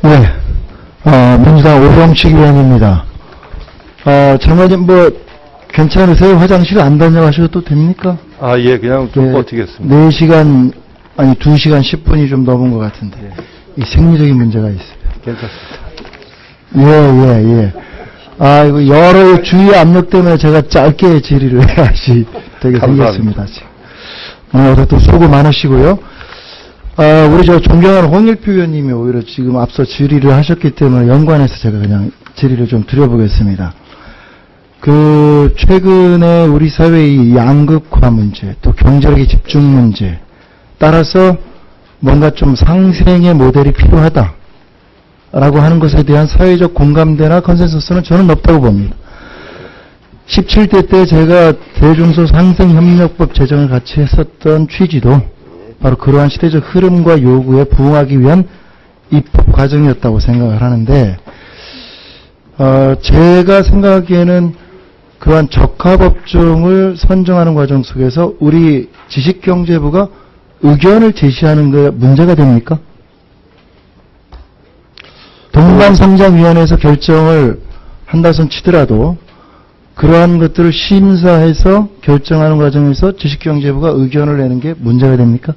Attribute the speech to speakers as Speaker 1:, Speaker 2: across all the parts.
Speaker 1: 네, 민주당 오병식 의원입니다. 장관님, 괜찮으세요? 화장실 안 다녀가셔도 됩니까?
Speaker 2: 아, 예, 그냥 좀 버티겠습니다.
Speaker 1: 4시간, 아니, 2시간 10분이 좀 넘은 것 같은데.
Speaker 2: 예.
Speaker 1: 이 생리적인 문제가 있어요.
Speaker 2: 괜찮습니다.
Speaker 1: 예. 이거 여러 주의 압력 때문에 제가 짧게 질의를 해야지 되게 생겼습니다. 오늘 또 수고 많으시고요. 우리 존경하는 홍일표 의원님이 오히려 지금 앞서 질의를 하셨기 때문에 연관해서 제가 그냥 질의를 좀 드려보겠습니다. 최근에 우리 사회의 양극화 문제, 또 경제력의 집중 문제, 따라서 뭔가 좀 상생의 모델이 필요하다. 라고 하는 것에 대한 사회적 공감대나 컨센서스는 저는 없다고 봅니다. 17대 때 제가 대중소 상생협력법 제정을 같이 했었던 취지도 바로 그러한 시대적 흐름과 요구에 부응하기 위한 입법 과정이었다고 생각을 하는데, 제가 생각하기에는 그러한 적합업종을 선정하는 과정 속에서 우리 지식경제부가 의견을 제시하는 게 문제가 됩니까? 동반성장위원회에서 결정을 한다선 치더라도 그러한 것들을 심사해서 결정하는 과정에서 지식경제부가 의견을 내는 게 문제가 됩니까?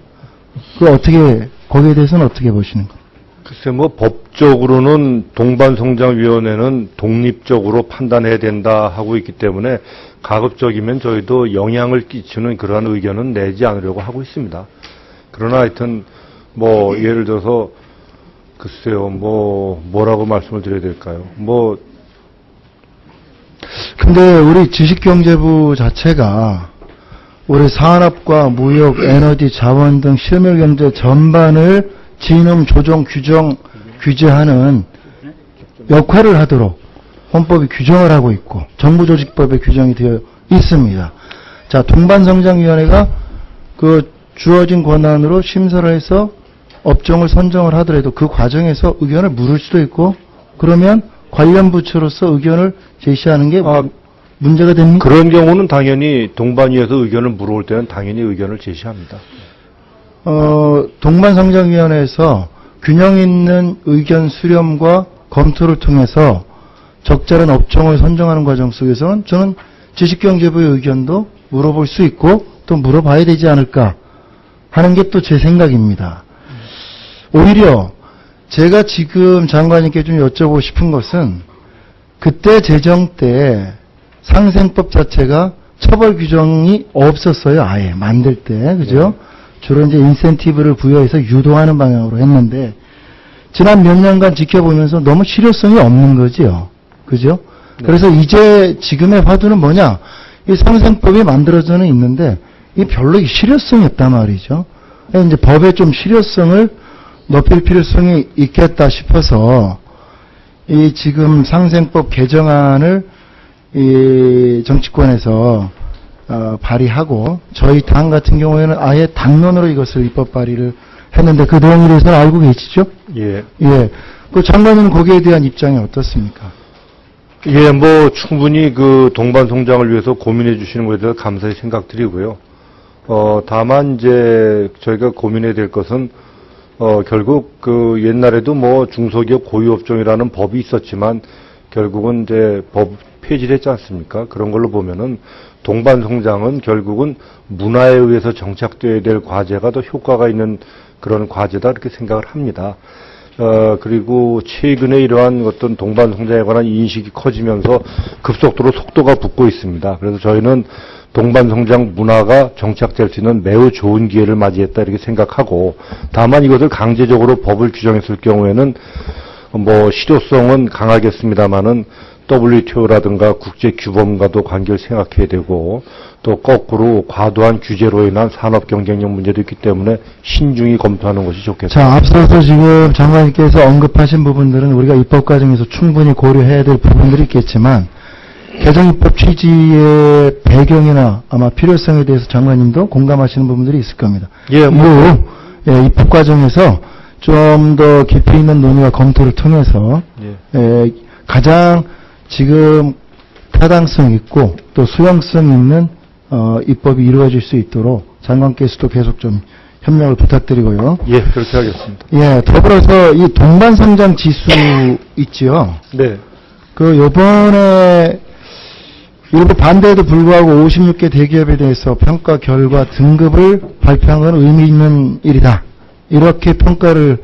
Speaker 1: 거기에 대해서는 어떻게 보시는 거예요?
Speaker 2: 글쎄, 법적으로는 동반성장위원회는 독립적으로 판단해야 된다 하고 있기 때문에 가급적이면 저희도 영향을 끼치는 그러한 의견은 내지 않으려고 하고 있습니다. 그러나 하여튼, 예를 들어서, 글쎄요, 뭐라고 말씀을 드려야 될까요?
Speaker 1: 근데 우리 지식경제부 자체가 우리 산업과 무역, 에너지, 자원 등 실물경제 전반을 진흥, 조정, 규제하는 역할을 하도록 헌법이 규정을 하고 있고 정부조직법에 규정이 되어 있습니다. 자, 동반성장위원회가 주어진 권한으로 심사를 해서 업종을 선정을 하더라도 그 과정에서 의견을 물을 수도 있고, 그러면 관련 부처로서 의견을 제시하는 게 문제가 됩니까?
Speaker 2: 그런 경우는 당연히 동반위에서 의견을 물어올 때는 당연히 의견을 제시합니다.
Speaker 1: 동반성장위원회에서 균형 있는 의견 수렴과 검토를 통해서 적절한 업종을 선정하는 과정 속에서는 저는 지식경제부의 의견도 물어볼 수 있고 또 물어봐야 되지 않을까 하는 게 또 제 생각입니다. 오히려 제가 지금 장관님께 좀 여쭤보고 싶은 것은 그때 제정 때 상생법 자체가 처벌 규정이 없었어요. 아예 만들 때. 그죠? 주로 이제 인센티브를 부여해서 유도하는 방향으로 했는데 지난 몇 년간 지켜보면서 너무 실효성이 없는 거지요. 그죠? 네. 그래서 이제 지금의 화두는 뭐냐? 이 상생법이 만들어져는 있는데 이 별로 실효성이 없단 말이죠. 이제 법의 좀 실효성을 높일 필요성이 있겠다 싶어서 이 지금 상생법 개정안을 이 정치권에서 발의하고 저희 당 같은 경우에는 아예 당론으로 이것을 입법 발의를 했는데 그 내용에 대해서는 알고 계시죠?
Speaker 2: 예.
Speaker 1: 그 장관님은 거기에 대한 입장이 어떻습니까?
Speaker 2: 예, 충분히 동반성장을 위해서 고민해 주시는 것에 대해서 감사히 생각드리고요. 다만 이제 저희가 고민해야 될 것은 결국 옛날에도 중소기업 고유업종이라는 법이 있었지만 결국은 이제 법 폐지를 했지 않습니까? 그런 걸로 보면은 동반성장은 결국은 문화에 의해서 정착되어야 될 과제가 더 효과가 있는 그런 과제다 이렇게 생각을 합니다. 그리고 최근에 이러한 어떤 동반성장에 관한 인식이 커지면서 급속도로 속도가 붙고 있습니다. 그래서 저희는 동반성장 문화가 정착될 수 있는 매우 좋은 기회를 맞이했다 이렇게 생각하고, 다만 이것을 강제적으로 법을 규정했을 경우에는 실효성은 강하겠습니다만은 WTO라든가 국제규범과도 관계를 생각해야 되고 또 거꾸로 과도한 규제로 인한 산업 경쟁력 문제도 있기 때문에 신중히 검토하는 것이 좋겠습니다.
Speaker 1: 자, 앞서서 지금 장관님께서 언급하신 부분들은 우리가 입법 과정에서 충분히 고려해야 될 부분들이 있겠지만 개정 입법 취지의 배경이나 아마 필요성에 대해서 장관님도 공감하시는 부분들이 있을 겁니다. 입법 과정에서 좀 더 깊이 있는 논의와 검토를 통해서 가장 지금 타당성 있고 또 수용성 있는 입법이 이루어질 수 있도록 장관께서도 계속 좀 협력을 부탁드리고요.
Speaker 2: 예, 그렇게 하겠습니다.
Speaker 1: 예, 더불어서 이 동반성장 지수 있지요.
Speaker 2: 네.
Speaker 1: 그 요번에 일부 반대에도 불구하고 56개 대기업에 대해서 평가 결과 등급을 발표한 건 의미 있는 일이다. 이렇게 평가를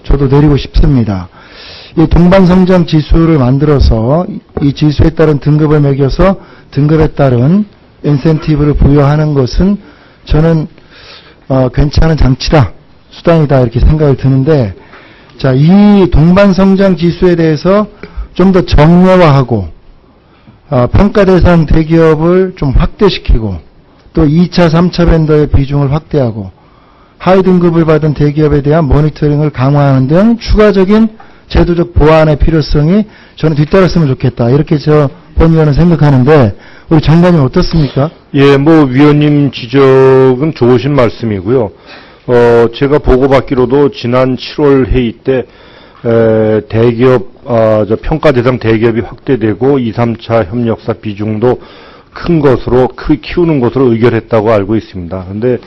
Speaker 1: 저도 내리고 싶습니다. 이 동반성장 지수를 만들어서 이 지수에 따른 등급을 매겨서 등급에 따른 인센티브를 부여하는 것은 저는 괜찮은 장치다, 수단이다 이렇게 생각을 드는데, 자, 이 동반성장 지수에 대해서 좀 더 정례화하고 평가 대상 대기업을 좀 확대시키고 또 2차, 3차 벤더의 비중을 확대하고 하위 등급을 받은 대기업에 대한 모니터링을 강화하는 등 추가적인 제도적 보완의 필요성이 저는 뒤따랐으면 좋겠다. 이렇게 저 본위원은 생각하는데 우리 장관님 어떻습니까?
Speaker 2: 예, 뭐 위원님 지적은 좋으신 말씀이고요. 제가 보고받기로도 지난 7월 회의 때 대기업 평가 대상 대기업이 확대되고 2, 3차 협력사 비중도 큰 것으로 키우는 것으로 의결했다고 알고 있습니다. 그런데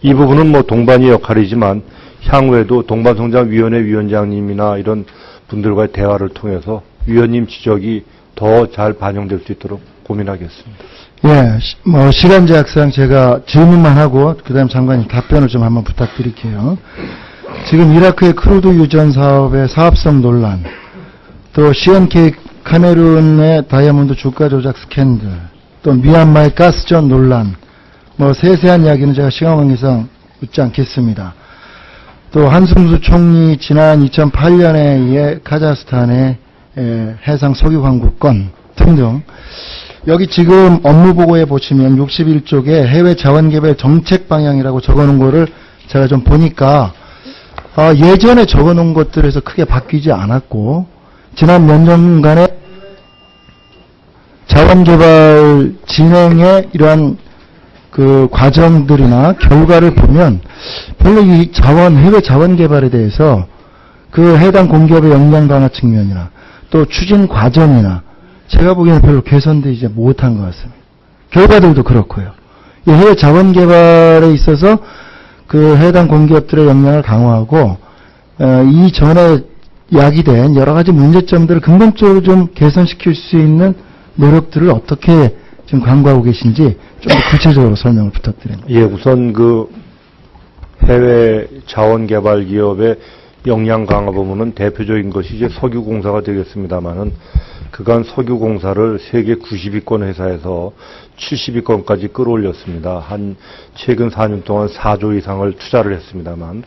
Speaker 2: 이 부분은 뭐 동반의 역할이지만 향후에도 동반성장위원회 위원장님이나 이런 분들과의 대화를 통해서 위원님 지적이 더 잘 반영될 수 있도록 고민하겠습니다.
Speaker 1: 예, 뭐 시간 제약상 제가 질문만 하고 그다음 장관님 답변을 좀 한번 부탁드릴게요. 지금 이라크의 크루드 유전 사업의 사업성 논란, 또 CNK 카메룬의 다이아몬드 주가 조작 스캔들, 또 미얀마의 가스전 논란, 뭐 세세한 이야기는 제가 시간 관계상 묻지 않겠습니다. 또 한승수 총리 지난 2008년에 카자흐스탄의 해상 석유 광고 건 등등, 여기 지금 업무보고에 보시면 61쪽에 해외 자원개발 정책 방향이라고 적어놓은 거를 제가 좀 보니까 예전에 적어놓은 것들에서 크게 바뀌지 않았고, 지난 몇 년간의 자원개발 진행의 이러한 그 과정들이나 결과를 보면 별로 이 해외 자원개발에 대해서 그 해당 공기업의 역량 강화 측면이나 또 추진 과정이나 제가 보기에는 별로 개선되지 못한 것 같습니다. 결과들도 그렇고요. 이 해외 자원개발에 있어서 그 해당 공기업들의 역량을 강화하고 이전에 야기된 여러 가지 문제점들을 근본적으로 좀 개선시킬 수 있는 노력들을 어떻게 지금 강구하고 계신지 좀 더 구체적으로 설명을 부탁드립니다.
Speaker 2: 예, 우선 그 해외 자원개발 기업의 역량 강화 부분은 대표적인 것이 이제 석유공사가 되겠습니다만은 그간 석유공사를 세계 90위권 회사에서 70위권까지 끌어올렸습니다. 한 최근 4년 동안 4조 이상을 투자를 했습니다만,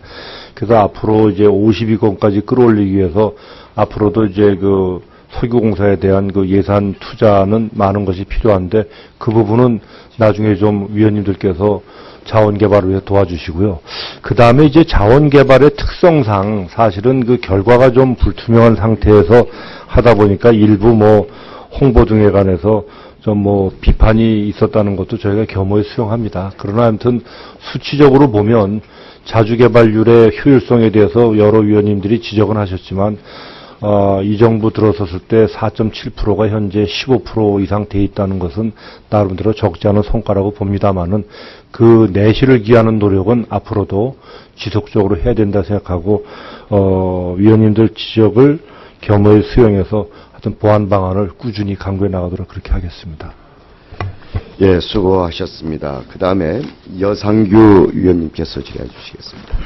Speaker 2: 그래서 앞으로 이제 50위권까지 끌어올리기 위해서 앞으로도 이제 그 석유공사에 대한 그 예산 투자는 많은 것이 필요한데 그 부분은 나중에 좀 위원님들께서 자원개발을 위해 도와주시고요. 그 다음에 이제 자원개발의 특성상 사실은 그 결과가 좀 불투명한 상태에서 하다 보니까 일부 뭐 홍보 등에 관해서 좀 뭐 비판이 있었다는 것도 저희가 겸허히 수용합니다. 그러나 아무튼 수치적으로 보면 자주개발률의 효율성에 대해서 여러 위원님들이 지적은 하셨지만 이 정부 들어섰을 때 4.7%가 현재 15% 이상 돼 있다는 것은 나름대로 적지 않은 성과라고 봅니다만은 그 내실을 기하는 노력은 앞으로도 지속적으로 해야 된다 생각하고 위원님들 지적을 겸허히 수용해서 하여튼 보완 방안을 꾸준히 강구해 나가도록 그렇게 하겠습니다.
Speaker 3: 예, 수고하셨습니다. 그 다음에 여상규 위원님께서 질의해 주시겠습니다.